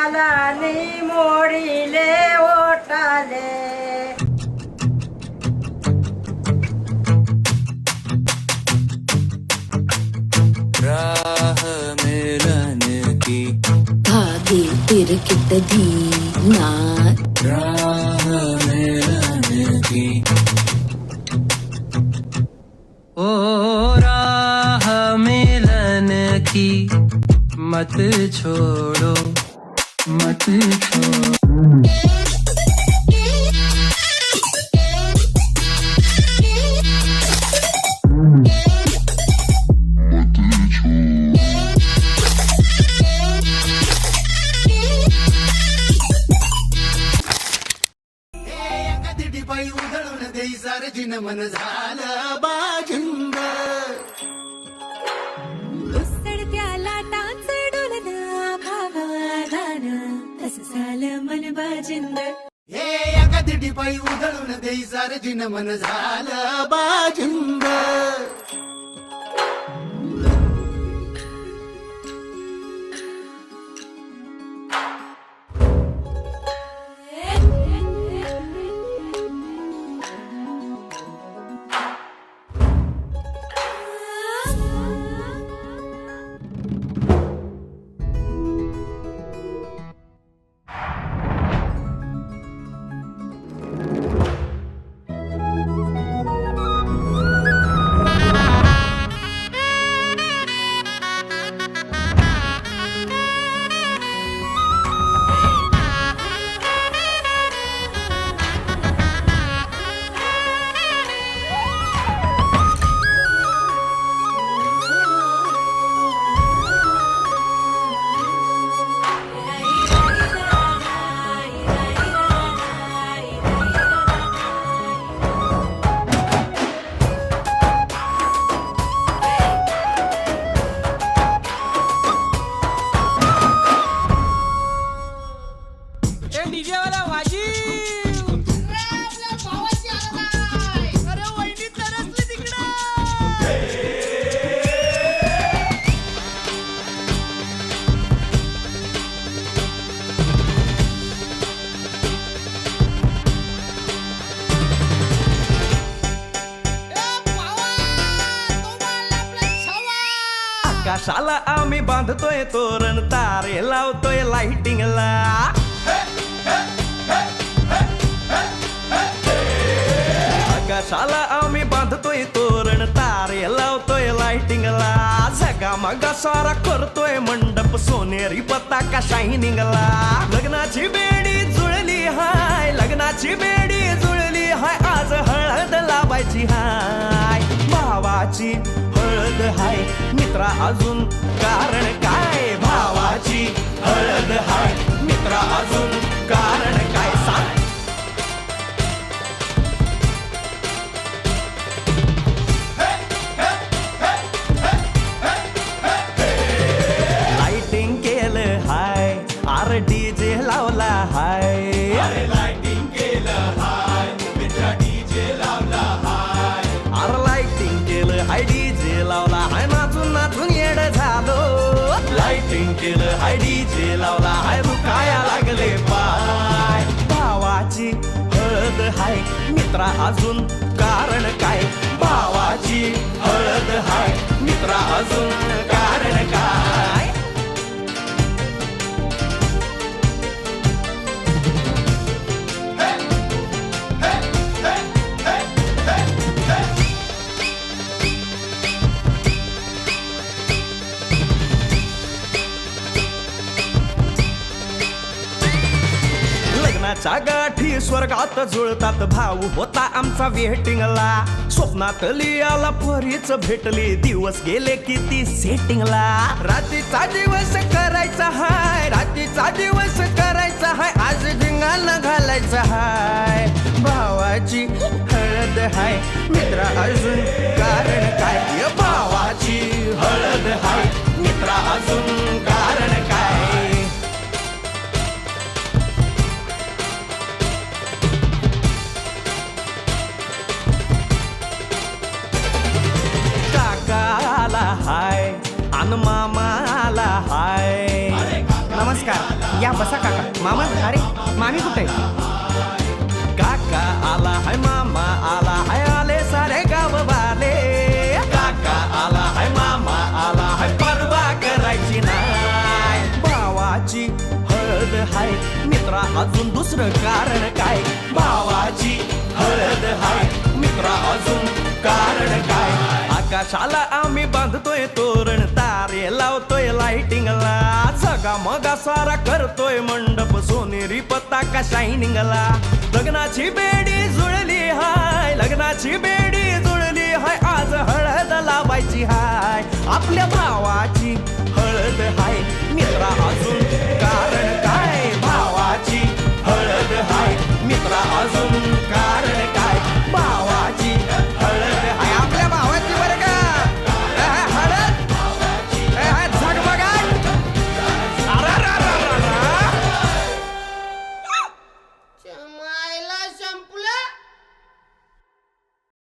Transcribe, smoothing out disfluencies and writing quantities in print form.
गालानी मोडीले ओटाले राह मिलन की धागे तिरकिट धीना राह मिलन की ओ राह मिलन की मत छोड़ो मत छोड़ो पायी उधळून देई सारजीन मन झालं बाजिंब उसळत्या लाटांच डोलना भावादान तसं झालं मन बाजिंद हे एका दिडी पायी उधळून देई सारजीन मन झालं बाजिंब आकाशाला आम्ही बांधतोय तोरण तारे लावतोय लाइटिंगला आकाशाला आम्ही बांधतोय तोरण तारे लावतोय लाइटिंगला झगामगा सारा करतोय मंडप सोनेरी पताका शायनिंगला लग्नाची बेडी जुळली हाय लग्नाची बेडी जुळली हाय आज हळद लावायची हाय भावाची हळद हाय मित्रा अजून कारण काय भावाची हळद हाय मित्रा अजून कारण काय सांग लाइटिंग केलं हाय आर डीजे लावला हाय लाइटिंग केलं हाय मित्रा डीजे लावला हाय आर लाइटिंग केलं हाय डीजे लावला हाय नाचून नाचून येड झालो लाइटिंग केलं हाय डीजे लावला हाय दुखाया लागले पाय भावाची हळद हाय मित्रा अजून कारण काय भावाची हळद हाय मित्रा अजून कारण काय लग्नाच्या गाठी स्वर्गात जुळतात भाऊ होता आमचा वेटिंगला स्वप्नात लियाला परीच भेटली दिवस गेले किती सेटिंगला रात्रीचा दिवस करायचा हाय रात्रीचा दिवस करायचा हाय आज धिंगाणा घालायचा हाय भावाची हळद हाय मित्रा अजून कारण काय भावाची हळद हाय मित्रा अजून कारण काय काकाला हाय अन मामाला हाय नमस्कार या बसा काका. मामा, अरे मामी कुठे? काका आला हाय, मामा आला हाय, आले सारे गाववाले. काका आला हाय, मामा आला हाय, परवा करायची नाय. भावाची हळद हाय, मित्रा अजून दुसरं कारण काय? भावाची हळद हाय, मित्रा अजून कारण काय? आकाशाला आम्ही बांधतोय तोरण, तारे लावतोय लाइटिंगला, जगा मगा सारा करतोय मंडप, सोनेरी पताका शायनिंगला. लग्नाची बेडी जुळली हाय, लग्नाची बेडी जुळली हाय, आज हळद लावायची हाय. आपल्या भावाची हळद हाय, मित्रा अजून कारण काय?